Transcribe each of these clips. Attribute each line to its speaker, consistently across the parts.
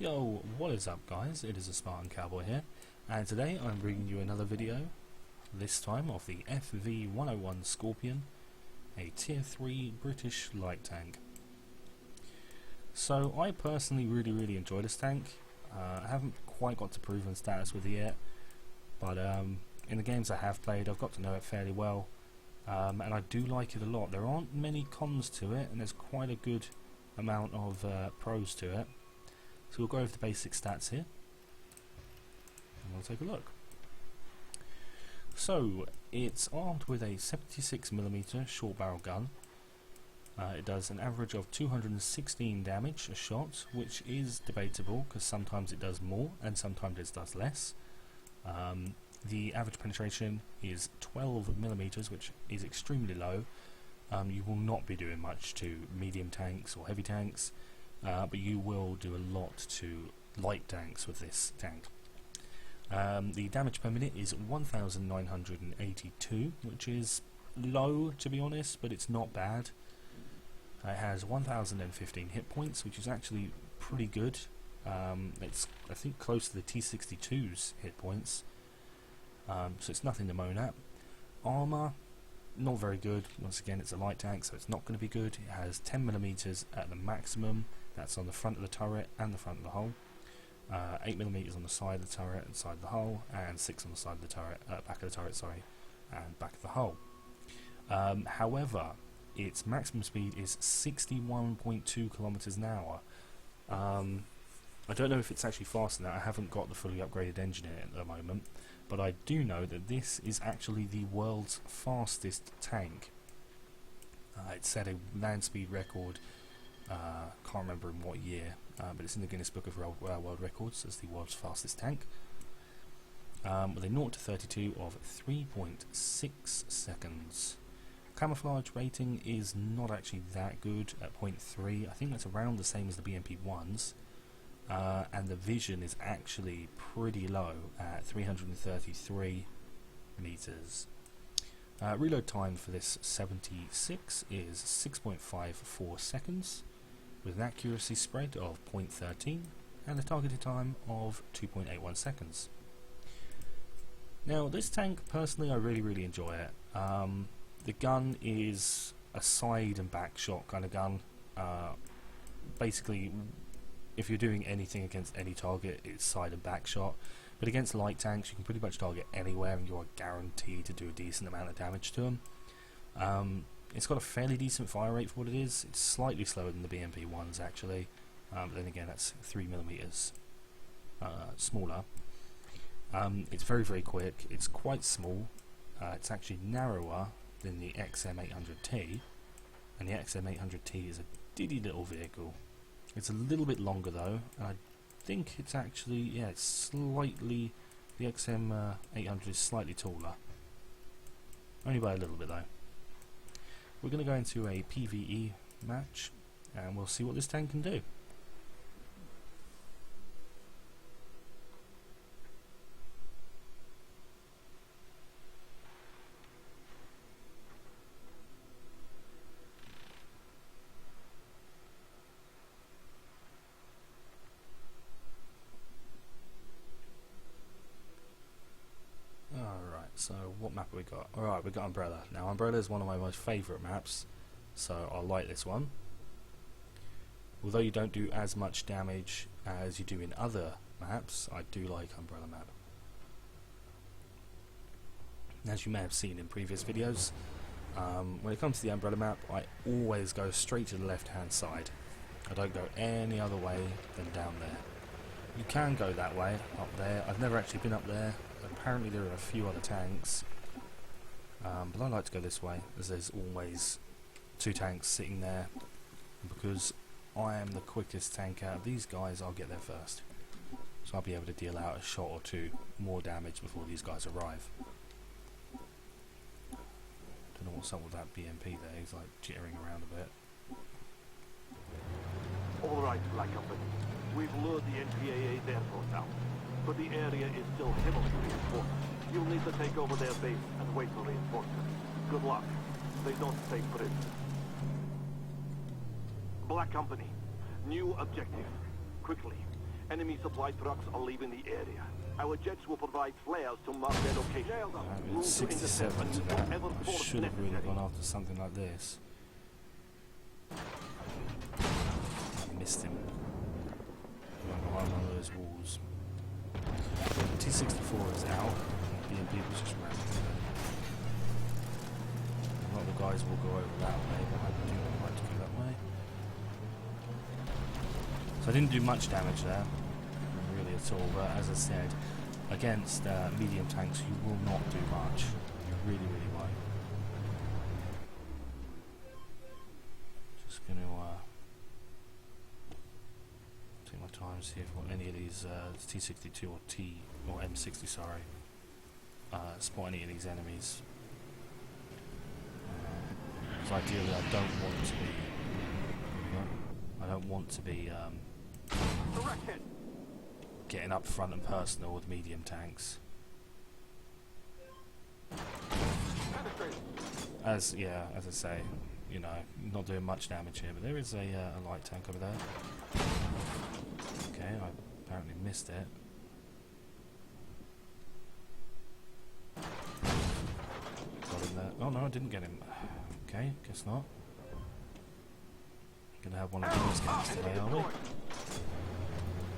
Speaker 1: Yo, what is up guys, it is a Spartan Cowboy here, and today I'm bringing you another video, this time of the FV101 SCORPION, a tier 3 British light tank. So I personally really enjoy this tank. I haven't quite got to proven status with it yet, but in the games I have played I've got to know it fairly well, and I do like it a lot. There aren't many cons to it, and there's quite a good amount of pros to it. So we'll go over the basic stats here, and we'll take a look. So it's armed with a 76mm short barrel gun. It does an average of 216 damage a shot, which is debatable because sometimes it does more and sometimes it does less. The average penetration is 12mm, which is extremely low. You will not be doing much to medium tanks or heavy tanks, but you will do a lot to light tanks with this tank. The damage per minute is 1982, which is low to be honest, but it's not bad. It has 1015 hit points, which is actually pretty good. It's I think close to the T62's hit points, so it's nothing to moan at. Armour, not very good. Once again, it's a light tank, so it's not going to be good. It has 10mm at the maximum. That's on the front of the turret and the front of the hull. 8mm on the side of the turret and side of the hull, and 6 on the side of the turret, back of the turret, sorry, and back of the hull. However, its maximum speed is 61.2 km an hour. I don't know if it's actually faster than that. I haven't got the fully upgraded engine in it at the moment, but I do know that this is actually the world's fastest tank. It set a land speed record. Can't remember in what year, but it's in the Guinness Book of World Records as the world's fastest tank, with a 0 to 32 of 3.6 seconds. Camouflage rating is not actually that good at 0.3. I think that's around the same as the BMP1's, and the vision is actually pretty low at 333 meters. Reload time for this 76 is 6.54 seconds, with an accuracy spread of 0.13 and a targeted time of 2.81 seconds. Now this tank, personally I really enjoy it. The gun is a side and back shot kind of gun. Basically, if you're doing anything against any target, it's side and back shot. But against light tanks, you can pretty much target anywhere and you're guaranteed to do a decent amount of damage to them. It's got a fairly decent fire rate for what it is. It's slightly slower than the BMP1's actually, but then again that's 3mm smaller. It's very quick. It's quite small. It's actually narrower than the XM800T, and the XM800T is a diddy little vehicle. It's a little bit longer though, and I think it's actually, yeah, it's slightly, the XM800 is slightly taller, only by a little bit though. We're going to go into a PvE match and we'll see what this tank can do. So what map have we got? Alright, we got Umbrella. Now Umbrella is one of my most favourite maps, so I like this one. Although you don't do as much damage as you do in other maps, I do like Umbrella map. As you may have seen in previous videos, when it comes to the Umbrella map, I always go straight to the left hand side. I don't go any other way than down there. You can go that way, up there. I've never actually been up there. Apparently there are a few other tanks, but I like to go this way, as there's always two tanks sitting there. Because I am the quickest tank out of these guys, I'll get there first. So I'll be able to deal out a shot or two more damage before these guys arrive. Don't know what's up with that BMP there, he's like jittering around a bit.
Speaker 2: Alright, Black Company. We've lured the NPAA therefore down, but the area is still heavily reinforced. You'll need to take over their base and wait for reinforcements. Good luck. They don't take prisoners. Black Company. New objective. Quickly. Enemy supply trucks are leaving the area. Our jets will provide flares to mark their location. Move to
Speaker 1: 67
Speaker 2: intercept
Speaker 1: to that.
Speaker 2: whatever
Speaker 1: I
Speaker 2: force
Speaker 1: should have really
Speaker 2: necessary.
Speaker 1: gone after something like this. I missed him. Right behind one of those walls. T-64 is out. BMP was just ramming there. A lot of the guys will go over that way, but I do not like to go that way. So I didn't do much damage there, really at all, but as I said, against medium tanks you will not do much. You really, really won't. Just going to take my time, see if any of these T-62 or M60, sorry, spot any of these enemies. Because ideally I don't want to be getting up front and personal with medium tanks. As I say, you know, not doing much damage here, but there is a light tank over there. Okay, I apparently missed it. Got him there. Oh no, I didn't get him. Okay, guess not. Gonna have one of those games today, are we?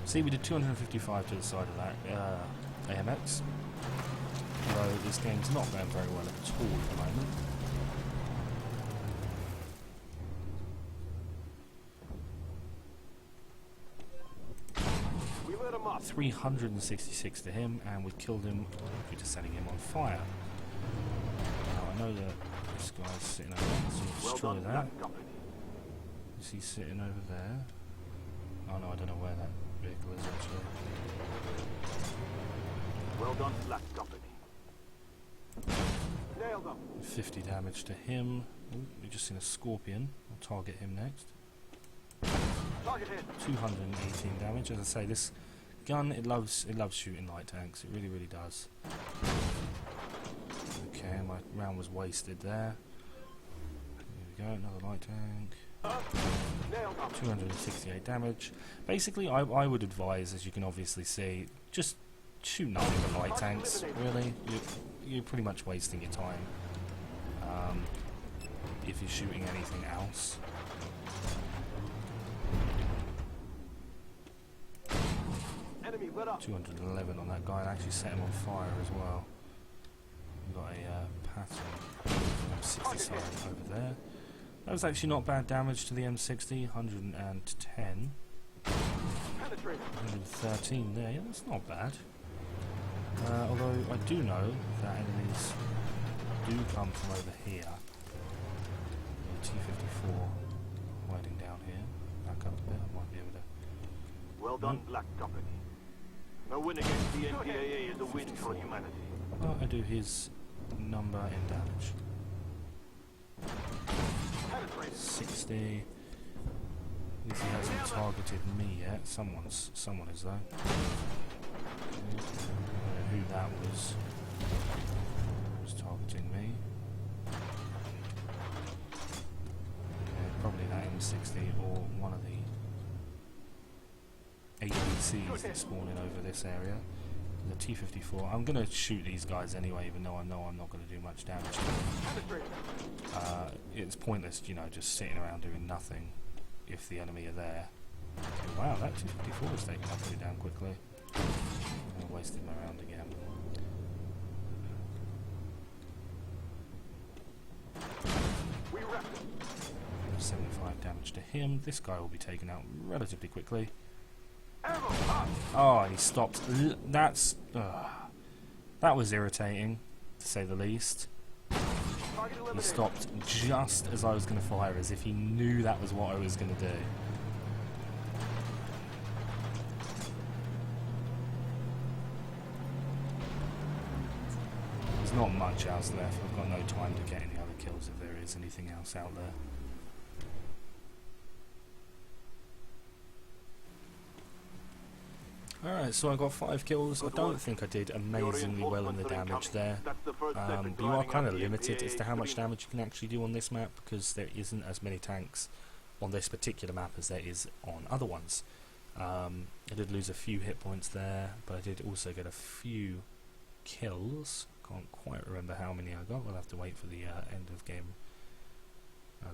Speaker 1: See, we did 255 to the side of that AMX. Although this game's not going very well at all at the moment.
Speaker 2: We lit him up.
Speaker 1: 366 to him, and we killed him due to setting him on fire. Now I know that this guy's sitting over there, so we'll
Speaker 2: Well
Speaker 1: destroy
Speaker 2: done,
Speaker 1: that.
Speaker 2: Black Company.
Speaker 1: Is he sitting over there? Oh no, I don't know where that vehicle is actually.
Speaker 2: Well done, Black Company. Nailed him.
Speaker 1: 50 damage to him. Ooh, we've just seen a Scorpion. I'll target him next.
Speaker 2: Target hit.
Speaker 1: 218 damage. As I say, this gun, it loves shooting light tanks. It really, really does. Okay, my round was wasted there. Here we go, another light tank. 268 damage. Basically, I would advise, as you can obviously see, just shoot nothing but light tanks. Really, you're pretty much wasting your time if you're shooting anything else.
Speaker 2: Enemy lit up.
Speaker 1: 211 on that guy, and actually set him on fire as well. We've got a pattern 67 over there. That was actually not bad damage to the M60, 110. 113 there, yeah, that's not bad. Although I do know that enemies do come from over here. The T-54 hiding down here. Back up a bit, I might be able to...
Speaker 2: Well done, Black Company. A win against the NPAA is a win for humanity.
Speaker 1: Well, I do his number in damage. 60. At least he hasn't targeted me yet. Someone is though. I don't know who that was. Was targeting me. Okay, probably that M60 or one of the APCs that spawn in over this area. The T-54. I'm going to shoot these guys anyway, even though I know I'm not going to do much damage to them. It's pointless, you know, just sitting around doing nothing if the enemy are there. Okay, wow, that T-54 is taken up pretty damn quickly. I wasted my round again.
Speaker 2: We wrecked him.
Speaker 1: 75 damage to him. This guy will be taken out relatively quickly.
Speaker 2: Ammo up.
Speaker 1: Oh, and he stopped. That was irritating, to say the least.
Speaker 2: Target
Speaker 1: He
Speaker 2: eliminated.
Speaker 1: stopped just as I was going to fire, as if he knew that was what I was going to do. There's not much else left. I've got no time to get any other kills if there is anything else out there. Alright, so I got 5 kills. I don't think I did amazingly well in the damage there. But you are kind of limited as to how much damage you can actually do on this map, because there isn't as many tanks on this particular map as there is on other ones. I did lose a few hit points there, but I did also get a few kills. Can't quite remember how many I got. We'll have to wait for the end of game,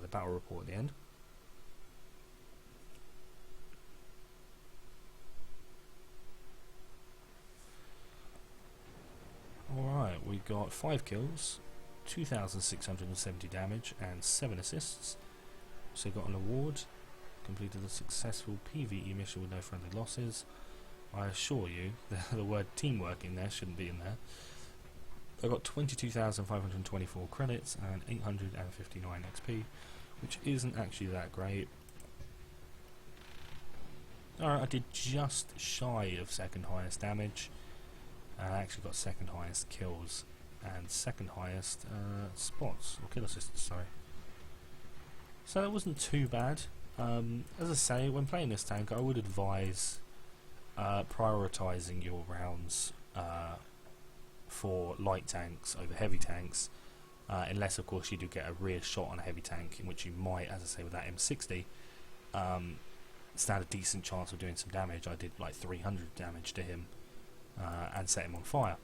Speaker 1: the battle report at the end. Alright, we got 5 kills, 2,670 damage and 7 assists. So got an award, completed a successful PvE mission with no friendly losses. I assure you, the word teamwork in there shouldn't be in there. I got 22,524 credits and 859 XP, which isn't actually that great. Alright, I did just shy of second highest damage. I actually got second highest kills and second highest spots, or kill assists, sorry. So that wasn't too bad. As I say, when playing this tank, I would advise prioritising your rounds for light tanks over heavy tanks, unless of course you do get a rear shot on a heavy tank, in which you might, as I say with that M60, stand a decent chance of doing some damage. I did like 300 damage to him and set him on fire.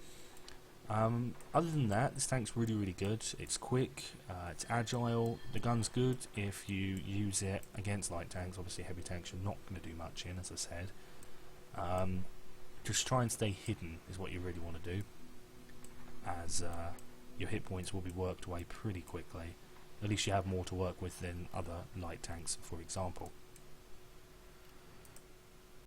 Speaker 1: Other than that, this tank's really good. It's quick, it's agile, the gun's good if you use it against light tanks. Obviously heavy tanks you're not going to do much in, as I said. Just try and stay hidden is what you really want to do, as your hit points will be worked away pretty quickly. At least you have more to work with than other light tanks, for example.